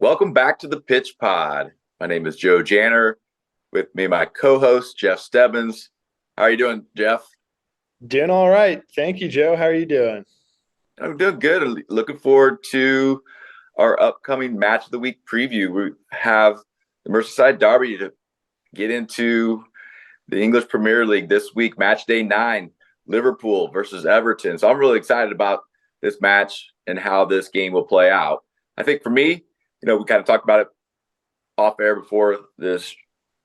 Welcome back to the Pitch Pod. My name is Joe Janner. With me, my co-host, Jeff Stebbins. How are you doing, Jeff? Doing all right. Thank you, Joe. How are you doing? I'm doing good. I'm looking forward to our upcoming Match of the Week preview. We have the Merseyside Derby to get into the English Premier League this week, match day 9, Liverpool versus Everton. So I'm really excited about this match and how this game will play out. I think for me, we kind of talked about it off air before this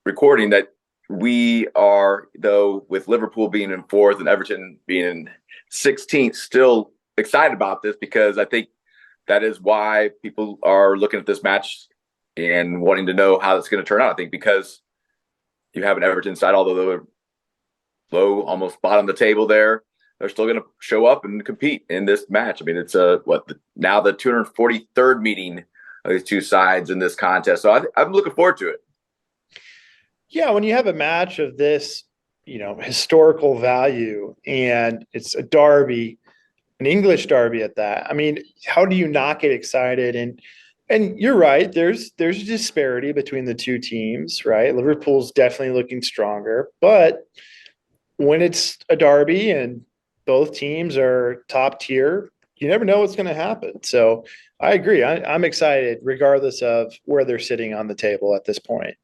recording that we are, though, with Liverpool being in 4th and Everton being in 16th, still excited about this because I think that is why people are looking at this match and wanting to know how it's going to turn out. I think because you have an Everton side, although they're low, almost bottom of the table there, they're still going to show up and compete in this match. I mean, it's now the 243rd meeting of these two sides in this contest. So I'm looking forward to it. Yeah, when you have a match of this, historical value and it's a derby, an English derby at that. I mean, how do you not get excited? And you're right, there's a disparity between the two teams, right? Liverpool's definitely looking stronger, but when it's a derby and both teams are top tier, you never know what's going to happen. So I agree. I'm excited regardless of where they're sitting on the table at this point.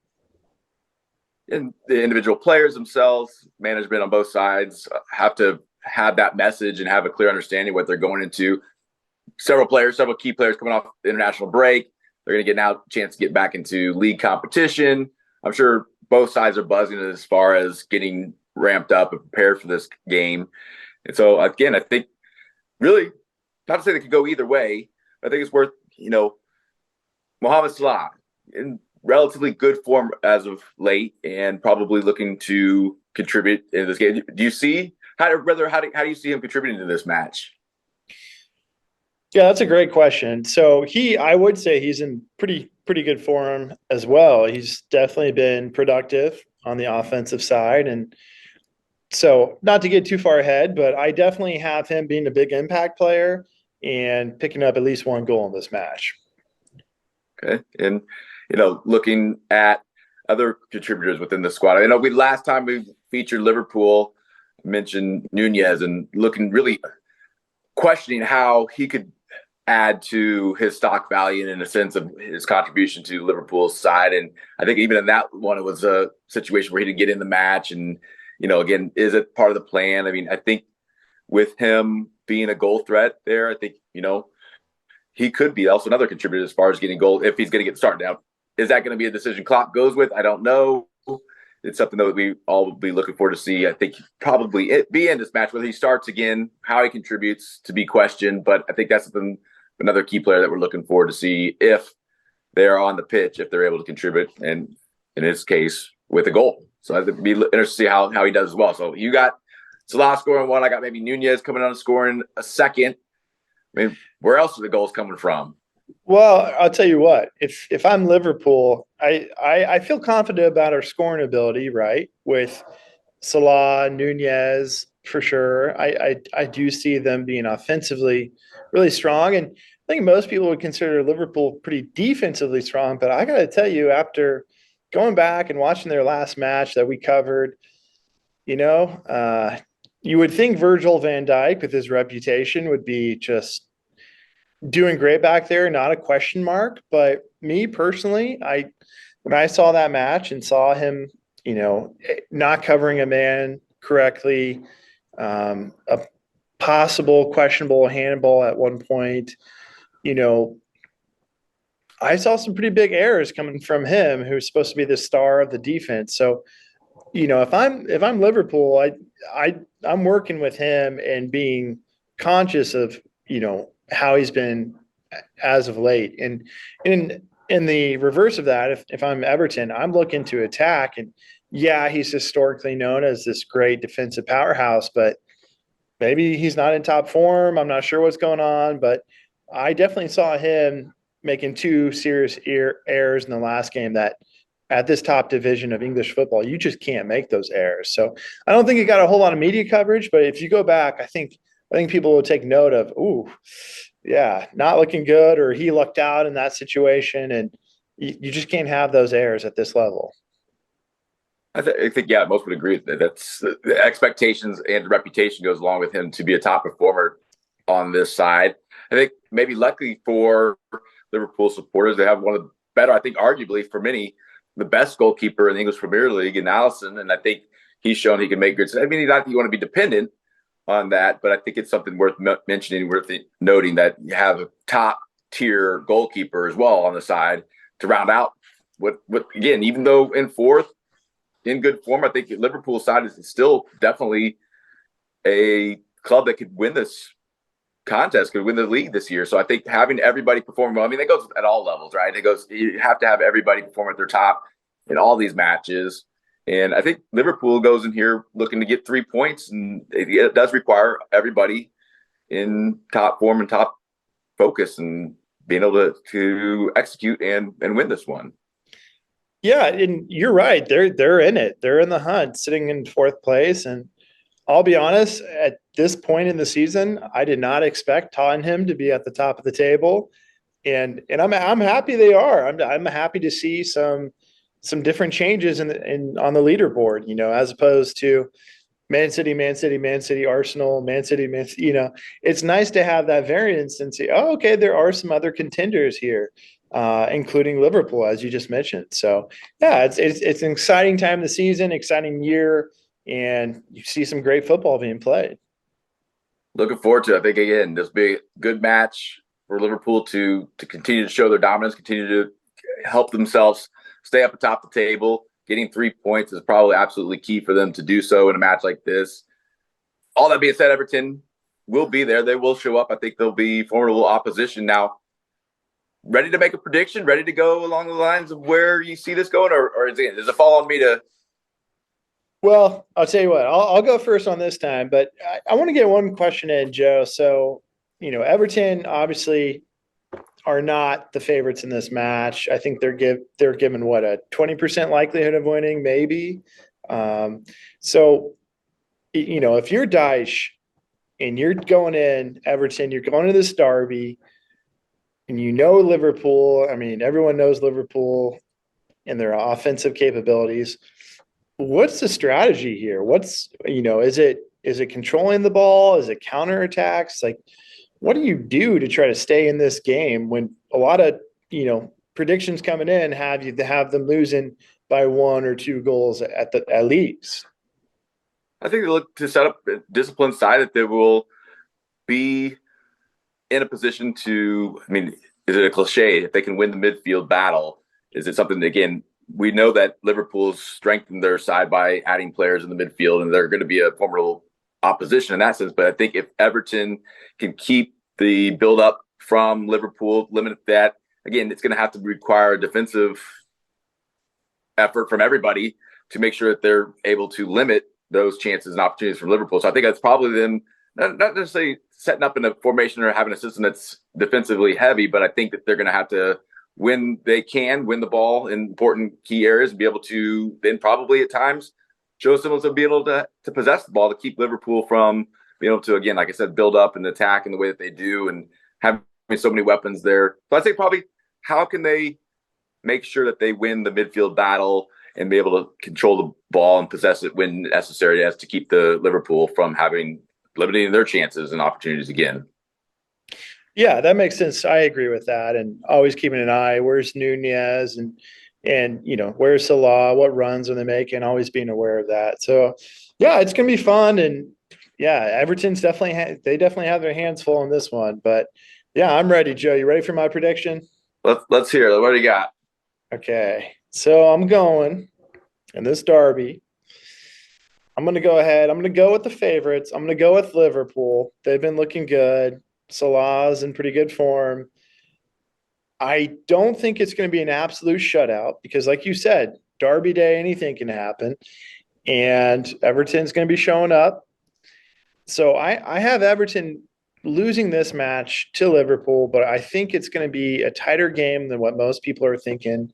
And the individual players themselves, management on both sides have to have that message and have a clear understanding what they're going into. Several key players coming off the international break. They're going to get now a chance to get back into league competition. I'm sure both sides are buzzing as far as getting ramped up and prepared for this game. And so, again, I think really, not to say they could go either way, I think it's worth, Mohamed Salah in relatively good form as of late and probably looking to contribute in this game. Do you see how do you see him contributing to this match? Yeah, that's a great question. So I would say he's in pretty good form as well. He's definitely been productive on the offensive side. And so not to get too far ahead, but I definitely have him being a big impact player and picking up at least one goal in this match. Okay. And, looking at other contributors within the squad, last time we featured Liverpool, mentioned Nunez and looking really questioning how he could add to his stock value in a sense of his contribution to Liverpool's side. And I think even in that one, it was a situation where he didn't get in the match. And, again, is it part of the plan? I mean, I think with him being a goal threat there, I think, he could be also another contributor as far as getting goal if he's going to get started. Now, is that going to be a decision Klopp goes with? I don't know. It's something that we all will be looking forward to see. I think probably be in this match, whether he starts again, how he contributes to be questioned. But I think that's another key player that we're looking forward to see if they're on the pitch, if they're able to contribute, and in his case, with a goal. So I'd be interested to see how he does as well. So you got Salah scoring one. I got maybe Nunez coming on and scoring a second. I mean, where else are the goals coming from? Well, I'll tell you what, if I'm Liverpool, I feel confident about our scoring ability, right? With Salah, Nunez, for sure. I do see them being offensively really strong. And I think most people would consider Liverpool pretty defensively strong. But I got to tell you, after going back and watching their last match that we covered, you would think Virgil van Dijk, with his reputation, would be just doing great back there, not a question mark. But me personally, when I saw that match and saw him, not covering a man correctly, a possible questionable handball at one point, I saw some pretty big errors coming from him, who's supposed to be the star of the defense. So, if I'm Liverpool, I'm working with him and being conscious of, how he's been as of late. And in the reverse of that, if I'm Everton, I'm looking to attack. And yeah, he's historically known as this great defensive powerhouse, but maybe he's not in top form. I'm not sure what's going on, but I definitely saw him making two serious errors in the last game that at this top division of English football, you just can't make those errors. So I don't think it got a whole lot of media coverage, but if you go back, I think I think people will take note of, ooh, yeah, not looking good, or he lucked out in that situation. And you just can't have those errors at this level. I think, yeah, most would agree with that. That's the expectations and reputation goes along with him to be a top performer on this side. I think maybe luckily for Liverpool supporters, they have one of the better, I think, arguably for many, the best goalkeeper in the English Premier League in Allison. And I think he's shown he can make good. I mean, not that you want to be dependent on that, but I think it's something worth mentioning, worth noting that you have a top tier goalkeeper as well on the side to round out what again, even though in fourth, in good form, I think Liverpool side is still definitely a club that could win this contest, could win the league this year. So I think having everybody perform well, I mean, it goes at all levels, right? It goes, you have to have everybody perform at their top in all these matches. And I think Liverpool goes in here looking to get 3 points, and it does require everybody in top form and top focus and being able to execute and win this one. Yeah, and you're right. They're in it. They're in the hunt, sitting in fourth place. And I'll be honest, at this point in the season, I did not expect Tottenham to be at the top of the table. And I'm happy they are. I'm happy to see some different changes in on the leaderboard, as opposed to Man City, Man City, Man City, Arsenal, Man City, Man City. It's nice to have that variance and see, oh, okay, there are some other contenders here, including Liverpool, as you just mentioned. So, yeah, it's an exciting time of the season, exciting year, and you see some great football being played. Looking forward to it. I think, again, this will be a good match for Liverpool to continue to show their dominance, continue to help themselves stay up atop the table. Getting 3 points is probably absolutely key for them to do so in a match like this. All that being said, Everton will be there. They will show up. I think they'll be formidable opposition. Now, ready to make a prediction? Ready to go along the lines of where you see this going? Or is it fall on me to? Well, I'll tell you what, I'll go first on this time, but I want to get one question in, Joe. So, Everton obviously are not the favorites in this match. I think they're given what, a 20% likelihood of winning, maybe. So, if you're Dyche and you're going in Everton, you're going to this derby, and Liverpool. I mean, everyone knows Liverpool and their offensive capabilities. What's the strategy here? Is it controlling the ball? Is it counterattacks? Like, what do you do to try to stay in this game when a lot of, predictions coming in have them losing by 1 or 2 goals at least? I think they look to set up a disciplined side that they will be in a position to. I mean, is it a cliche? If they can win the midfield battle, is it something? Again, we know that Liverpool's strengthened their side by adding players in the midfield, and they're going to be a formidable opposition in that sense. But I think if Everton can keep the build up from Liverpool, limit that, again, it's going to have to require a defensive effort from everybody to make sure that they're able to limit those chances and opportunities from Liverpool. So I think that's probably them not necessarily setting up in a formation or having a system that's defensively heavy, but I think that they're going to have to, when they can, win the ball in important key areas and be able to then probably at times show symbols of being able to possess the ball to keep Liverpool from being able to, again, like I said, build up and attack in the way that they do and having so many weapons there. So I'd say probably how can they make sure that they win the midfield battle and be able to control the ball and possess it when necessary as to keep the Liverpool from limiting their chances and opportunities again. Yeah, that makes sense. I agree with that. And always keeping an eye, where's Nunez and where's Salah, what runs are they making, always being aware of that. So yeah, it's going to be fun. And yeah, Everton's they definitely have their hands full on this one, but yeah, I'm ready, Joe. You ready for my prediction? Let's hear it. What do you got? Okay. So I'm going in this derby. I'm going to go ahead. I'm going to go with the favorites. I'm going to go with Liverpool. They've been looking good. Salah's in pretty good form. I don't think it's going to be an absolute shutout because, like you said, Derby Day, anything can happen. And Everton's going to be showing up. So I have Everton losing this match to Liverpool, but I think it's going to be a tighter game than what most people are thinking.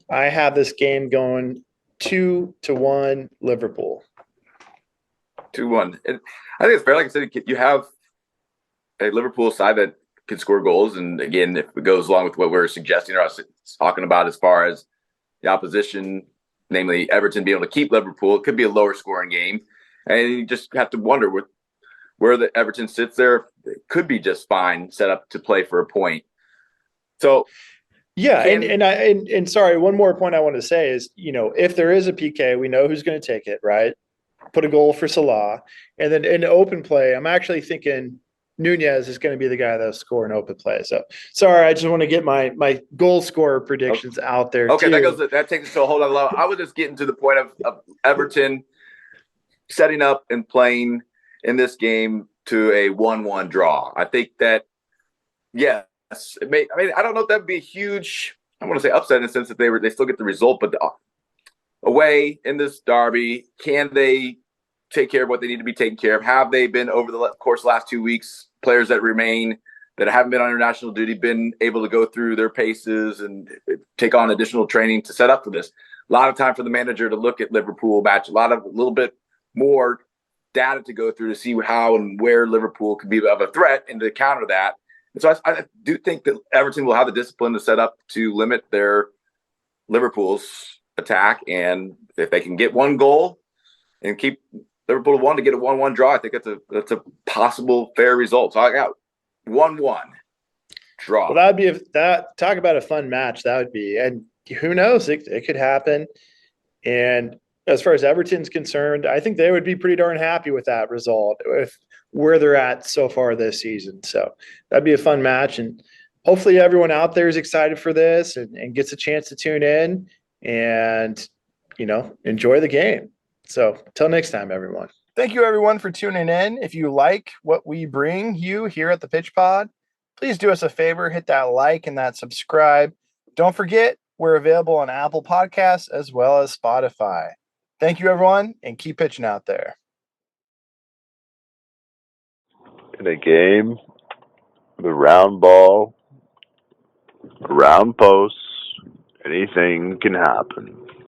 I have this game going 2-1 Liverpool. 2-1. And I think it's fair. Like I said, you have a Liverpool side that can score goals. And again, if it goes along with what we're suggesting or us talking about as far as the opposition, namely Everton being able to keep Liverpool, it could be a lower scoring game. And you just have to wonder where the Everton sits there. It could be just fine set up to play for a point. So yeah, and sorry, one more point I want to say is, if there is a PK, we know who's going to take it, right? Put a goal for Salah, and then in open play, I'm actually thinking Nunez is going to be the guy that'll score an open play. So sorry, I just want to get my goal scorer predictions out there. Okay, too. that takes us to a whole other level. I was just getting to the point of Everton setting up and playing in this game to a 1-1 draw. I think that yes, I don't know if that'd be a huge. I want to say upset in the sense that they still get the result, but away in this derby, can they take care of what they need to be taken care of? Have they been over the course of the last 2 weeks? Players that remain that haven't been on international duty been able to go through their paces and take on additional training to set up for this. A lot of time for the manager to look at Liverpool match. A little bit more data to go through to see how and where Liverpool could be of a threat and to counter that. And so I do think that Everton will have the discipline to set up to limit their Liverpool's attack. And if they can get one goal and keep Liverpool to 1 to get a 1-1 draw, I think that's a possible fair result. So I got 1-1 draw. Well, that would be talk about a fun match. That would be, and who knows, it could happen. And as far as Everton's concerned, I think they would be pretty darn happy with that result with where they're at so far this season. So that'd be a fun match. And hopefully everyone out there is excited for this and gets a chance to tune in and, enjoy the game. So till next time, everyone. Thank you, everyone, for tuning in. If you like what we bring you here at the Pitch Pod, please do us a favor, hit that like and that subscribe. Don't forget, we're available on Apple Podcasts as well as Spotify. Thank you, everyone, and keep pitching out there. In a game, the round ball, round posts, anything can happen.